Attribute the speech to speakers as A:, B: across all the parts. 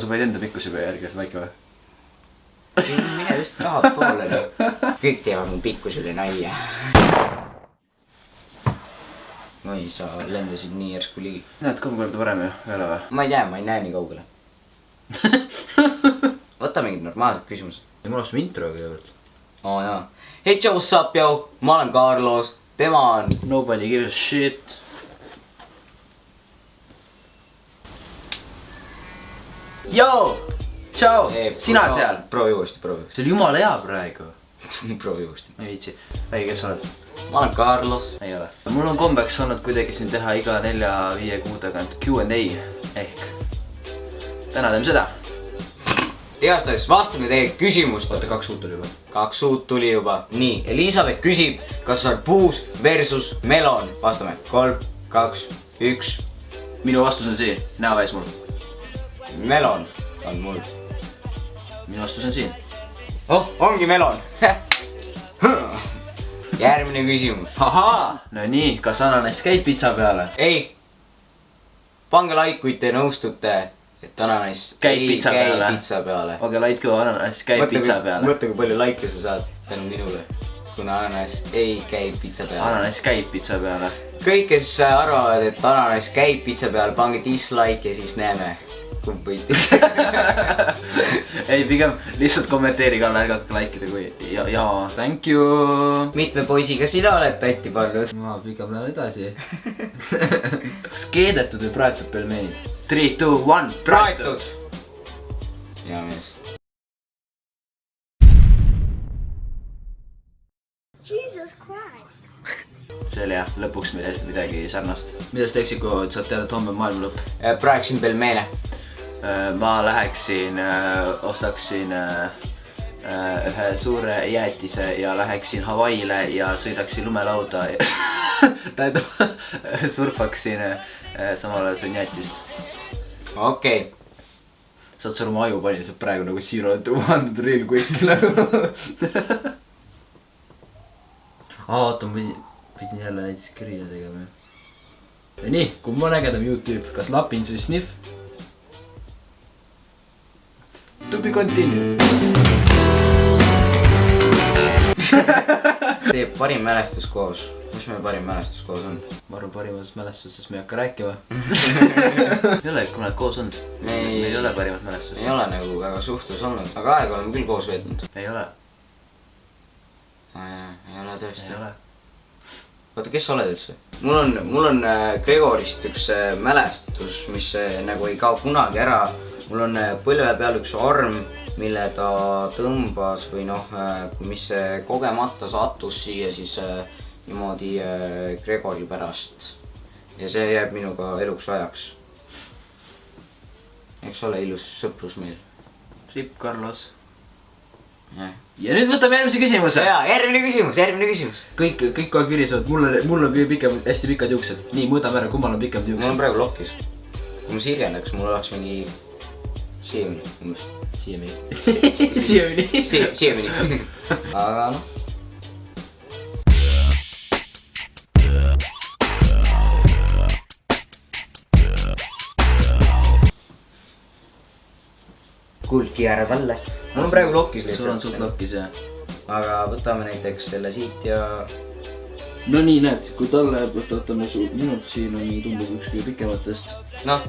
A: sa panid enda pikkuse peale järgi, et väike või?
B: Mine just tahad pooleli. Kõik teevad mu pikkusele naia. Oi, sa lendasid nii järsku ligi.
A: Näed 3 korda parem ju, ei ole või?
B: Ma ei tea, ma ei näe nii kaugele. Võta mingid normaalsed küsimused.
A: Ja mul oleks intro kõigepealt.
B: Oo jaa. Hey, tšau, what's up, yo? Ma olen Carlos. Tema on...
A: Nobody gives a shit. Joo! Tšau! Sina seal?
B: Proovi uuesti.
A: See oli jumala hea praegu.
B: Proovi uuesti.
A: Ei viitsi. Räägi, kes sa oled?
B: Ma olen Carlos.
A: Ei ole. Mul on kombeks olnud kuidagi siin teha iga 4-5 kuu tagant Q&A ehk. Täna teeme seda.
B: Igastahes vastame teie küsimust.
A: Oota, 2 uut tuli juba.
B: 2 uut tuli juba. Nii, Elisabeth küsib, kas on puus versus melon. Vastame. 3, 2, 1.
A: Minu vastus on siin. Näo väis mul.
B: Melon on mul.
A: Minu vastus on siin.
B: Oh, ongi melon. Järgmine küsimus.
A: Ahaa! No nii, kas ananass käib pitsa peale?
B: Ei. Pange like, kui te nõustute, et ananass
A: käib pitsa
B: peale.
A: Okei, like kui ananass käib pitsa peale.
B: Mõtle, kui palju like sa saad tänu minule. Kuna ananass ei käib pitsa peale.
A: Ananass käib pitsa peale.
B: Kõik, kes arvavad, et ananass käib pitsa peale, pange dislike ja siis näeme. Kumb võiti.
A: Ei, pigem lihtsalt kommenteeriga alla ärge hakka likeida kui jaa. Thank you!
B: Mitme poisiga sina oled tatti pannud?
A: Ma pigem lähen edasi. Kas keedetud või praetud pelmeenid? 3, 2, 1, praetud!
B: Hea mees.
C: Jesus Christ!
A: See oli jah, lõpuks midagi sarnast. Mida sa teeksid, kui saad teada, et homme on maailma lõpp?
B: Praegsin pelmeene.
A: Ma läheksin, ostaksin ühe suure jäätise ja läheksin Hawaiile ja sõidaksin lumelauda ja tähendab, surfaksin samal ajal sõin jäätist.
B: Okei.
A: Saad sa oma aju pani, saab praegu nagu 0-200 real quick nagu. Oota, ma pidin jälle näiteks kirja tegema. Ja nii, kumb on ägedam YouTube, kas Lapins või Sniff? To be continued.
B: Teie parim mälestus koos. Mis meie parim mälestus koos on?
A: Ma arvan, parimast mälestusest me ei hakka rääkima. Ei ole, kui nad koos on. Meil ei ole parimat mälestust.
B: Ei ole nagu väga suhtlus olnud. Aga aega oleme küll koos veetnud.
A: Ei ole.
B: Ei ole tõesti.
A: Ei ole.
B: Oota, kes sa oled üldse? Mul on Gregorist üks mälestus, mis nagu ei kao kunagi ära. Mul on põlve peal üks orm, mille ta tõmbas või noh, mis kogemata sattus siia siis niimoodi Gregori pärast. Ja see jääb minuga eluks ajaks. Eks ole ilus sõprus meil.
A: Rip Carlos.
B: Ja
A: nüüd võtame järgmise küsimuse.
B: Jaa, järgmine küsimus.
A: Kõik kogu virisevad, mul on hästi pikad juuksed. Nii, mõõdame ära, kummal on pikemad juuksed.
B: Mul on praegu lokkis. Kui ma sirgendaks, mul oleks mingi Siiemini. Aga noh. Kuldki äärad alla. Mul on praegu lokkis lihtsalt.
A: Sul on suht lokkis, jah.
B: Aga võtame näiteks selle siit ja...
A: No nii, näed, kui tal läheb, võtame minut siin on tundub üks kõige pikematest.
B: Noh.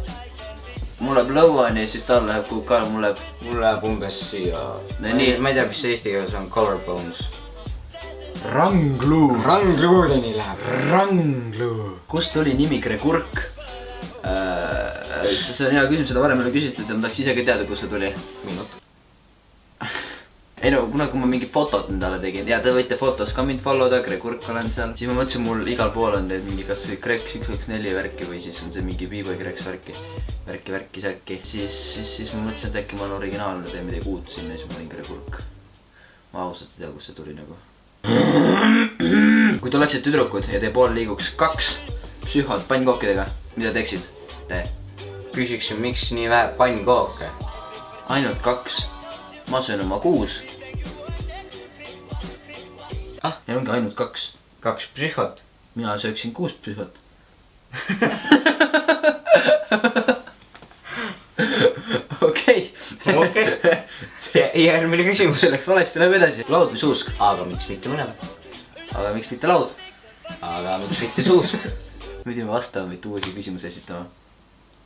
A: Mul läheb lõuani, siis tal läheb, kui ka mul
B: läheb umbes siia... Ma ei tea, mis see eesti keeles on, collarbones.
A: Rangluu.
B: Rangluudeni läheb.
A: Rangluu. Kust tuli nimi Gregurk? See on hea küsimus, seda varem ei ole küsitud ja ma tahaks ise ka teada, kus see tuli.
B: Minut.
A: Ei no, kuna kui ma mingi fotot endale tegin ja te võite fotos ka mind followda, Gregurk olen seal. Siis ma mõtlesin, mul igal pool on teid mingi kas Grex 124 värki või siis on see mingi B-Boy Grex värki. Siis ma mõtlesin, et äkki ma olen originaalne, teen midagi uut sinna ja siis ma olin Gregurk. Ma ausalt ei tea, kus see tuli nagu. Kui te oleksid tüdrukud ja teie pool liiguks 2 psühhot pannkookidega, mida teeksid te?
B: Küsiksin, miks nii vähe pannkooke?
A: Ainult 2. Ma söön oma 6. Ja ongi ainult 2.
B: 2 psühhot?
A: Mina sööksin 6 psühhot. okei.
B: Järgmine küsimus.
A: see läks valesti, läheb edasi. Laud või suusk?
B: Aga miks mitte mõlemad?
A: Aga miks mitte laud?
B: Aga miks mitte suusk?
A: Muidu me vastame, mitte uusi küsimusi esitama.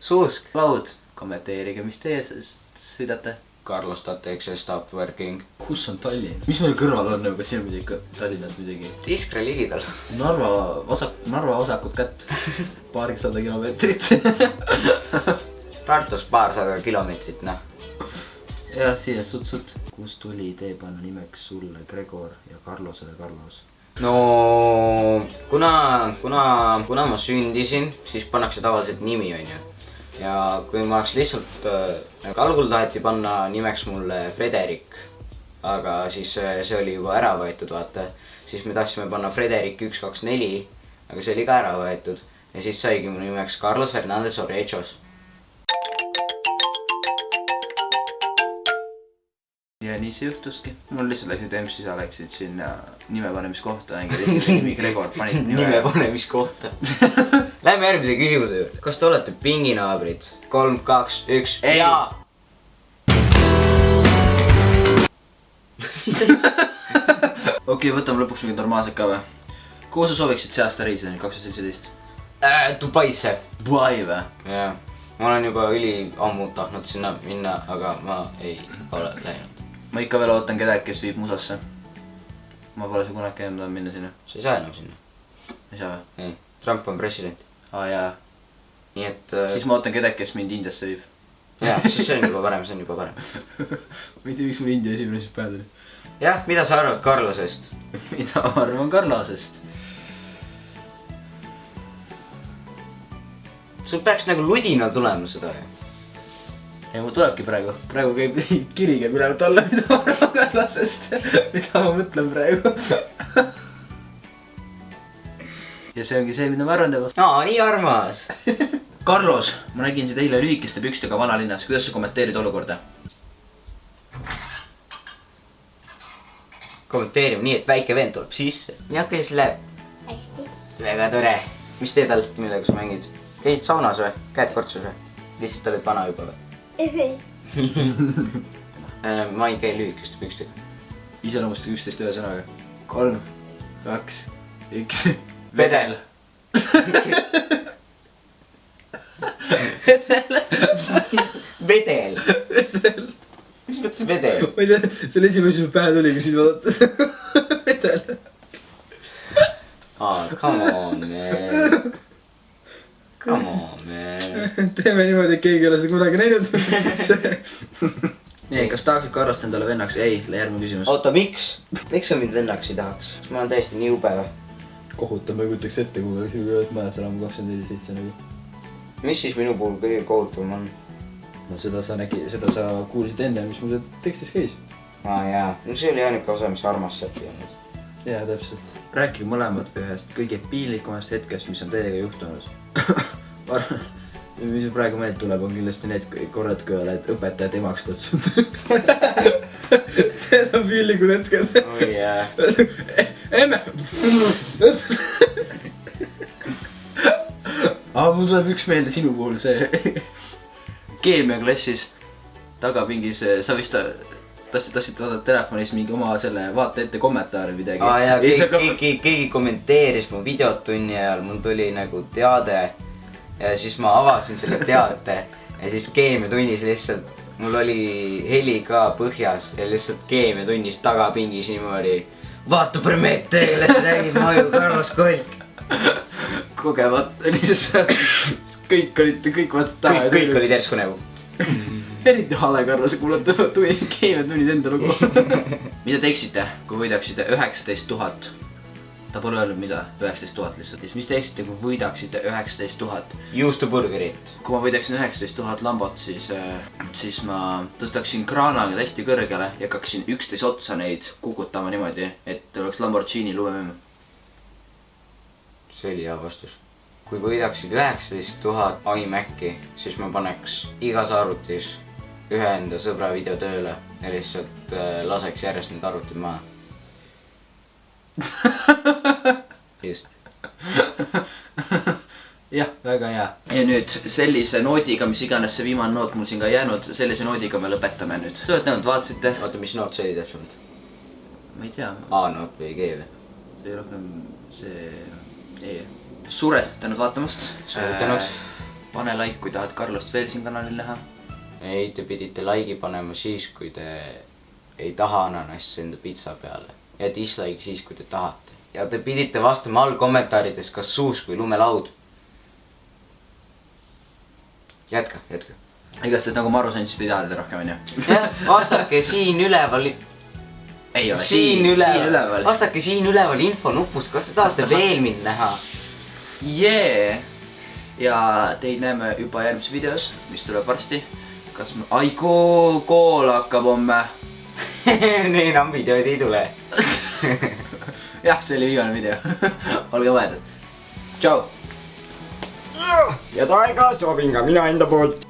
B: Suusk.
A: Laud, kommenteerige, mis teie sõidate?
B: Carlos Tatexe Stop Working.
A: Kus on Tallinn? Mis meil kõrval on, kas siin on midagi Tallinnat midagi?
B: Iskre ligidal.
A: Narva osakut kätt. Paarsada kilomeetrit.
B: Tartust paarsada kilomeetrit, noh.
A: jah, siia sutt. Kus tuli idee panna nimeks sulle Gregor ja Carlosele Carlos?
B: No kuna ma sündisin, siis pannakse tavaliselt nimi, onju. Ja kui ma oleks lihtsalt, algul taheti panna nimeks mulle Frederik, aga siis see oli juba ära võetud, vaata. Siis me tahtsime panna Frederik 124, aga see oli ka ära võetud. Ja siis saigi mu nimeks Carlos Fernandez Orechos.
A: Ja nii see juhtuski. Mul lihtsalt läksid MC-sa läksid sinna nimepanemiskohta, lihtsalt nimi Gregor panid
B: nimepanemiskohta. Lähme järgmise küsimuse juurde. Kas te olete pinginaabrid? 3, 2, 1.
A: Ei.
B: Jaa.
A: Okei, võtame lõpuks mingid normaalsed ka või? Kuhu sa sooviksid see aasta reisida 2017?
B: Dubaisse.
A: Dubai või?
B: Jaa. Ma olen juba ammu tahtnud sinna minna, aga ma ei ole läinud.
A: Ma ikka veel ootan kedagi, kes viib musasse. Ma pole see kunagi enam tahan minna sinna.
B: Sa ei saa enam sinna.
A: Ei saa või?
B: Ei. Trump on president.
A: Jaa.
B: Nii et...
A: Siis ma ootan kedagi, kes mind Indiasse viib.
B: Jaa, siis see on juba parem,
A: Ma ei tea, miks mul India esimene siis päev tuli.
B: Jah, mida sa arvad Carlosest?
A: Mida ma arvan Carlosest?
B: Sul peaks nagu ludina tulema seda.
A: Ei, mul tulebki praegu. Praegu käib kiri käib ülevalt alla, mida ma arvan Carlosest. Mida ma mõtlen praegu. Ja see ongi see, mida ma arvan temast.
B: Nii armas.
A: Carlos, ma nägin sind eile lühikeste pükstega vanalinnas. Kuidas sa kommenteerid olukorda?
B: Kommenteerime nii, et väike vend tuleb sisse. Ja kuidas läheb?
C: Hästi.
B: Väga tore. Mis teed all, millega sa mängid? Käisid saunas või? Käed kortsus või? Lihtsalt oled vana juba või? Ma ei käi lühikeste pükstega.
A: Iseloomustage 11 ühe sõnaga. 3, 2, 1.
B: Vedel. Vedel. Mis mõttes vedel?
A: Ma ei tea, see oli esimene, mis mu pähe tuli, kui sind vaadates. Vedel.
B: Come on, man. Come on, man.
A: Teeme niimoodi, et keegi ei ole seda kunagi näinud. Nii, kas tahaksid Carlost endale vennaks? Ei, järgmine küsimus.
B: Oota, miks? Miks sa mind vennaks ei tahaks? Ma olen täiesti nii ube.
A: Kohutan, ma ei kutaks ette, kui oleks ühes majas elama 24/7 nagu.
B: Mis siis minu puhul kõige kohutavam on?
A: No seda sa kuulsid enne, mis mul tekstis käis.
B: Jaa, no see oli ainuke osa, mis armastati olnud.
A: Jaa, täpselt. Rääkige mõlemad ühest kõige piinlikumast hetkest, mis on teiega juhtunud. Mis praegu meelt tuleb, on kindlasti need korrad, kui oled õpetajad emaks kutsunud. See on piinlikud hetked.
B: Oi jaa.
A: Emme! Aga mul tuleb üks meelde sinu puhul see keemiaklassis tagapingis, sa vist tahtsid vaadata telefonis mingi oma selle vaata ette kommentaari midagi.
B: Jaa, keegi kommenteeris mu videotunni ajal, mul tuli nagu teade ja siis ma avasin selle teate ja siis keemiatunnis lihtsalt, mul oli heli ka põhjas ja lihtsalt keemiatunnis tagapingis niimoodi vaata Premete, kellest räägid Maju Carlos Kolk. Kogemata lihtsalt, kõik vaatasid taha. Kõik olid järsku nagu.
A: Eriti hale Carlos kuulata keemiatunnis enda lugu. Mida teeksite, kui võidaksite 19 000? Ta pole öelnud mida, 19 000 lihtsalt. Mis teeksite, kui võidaksite 19 000?
B: Juustuburgerit.
A: Kui ma võidaksin 19 000 lambot, siis ma tõstaksin kraanaga hästi kõrgele ja hakkaksin üksteise otsa neid kukutama niimoodi, et oleks Lamborghini lumememm.
B: See oli hea vastus. Kui võidaksid 19 000 iMaci, siis ma paneks igas arvutis ühe enda sõbra video tööle ja lihtsalt laseks järjest need arvutid maha. Just. jah, väga hea.
A: ja nüüd sellise noodiga, mis iganes see viimane noot mul siin ka jäänud, sellise noodiga me lõpetame nüüd. Tõenäoliselt vaatasite?
B: Oota, mis noot see oli täpsemalt?
A: Ma ei tea.
B: A-noot või G või?
A: See rohkem see... ei. Suured tänud vaatamast.
B: Tänud.
A: Pane like, kui tahad Carlost veel siin kanalil näha.
B: Ei, te pidite like'i panema siis, kui te ei taha ananassi enda pitsa peale. Ja dislike'i siis, kui te tahate. Ja te pidite vastama all kommentaarides kas suus kui lumelaud. Jätka.
A: Igast, et nagu ma aru sain, siis te ei taha teda rohkem, on ju?
B: Jah, vastake siin üleval.
A: Ei ole,
B: siin üleval. Vastake siin üleval infonupust, kas te tahate veel mind näha?
A: Jee! Ja teid näeme juba järgmises videos, mis tuleb varsti. Kas me... Ai, kool hakkab homme.
B: Nii enam videoid ei tule.
A: Jah, see oli viimane video. Olge mõeldud. Tšau!
D: Ja aega soovin ka mina enda poolt.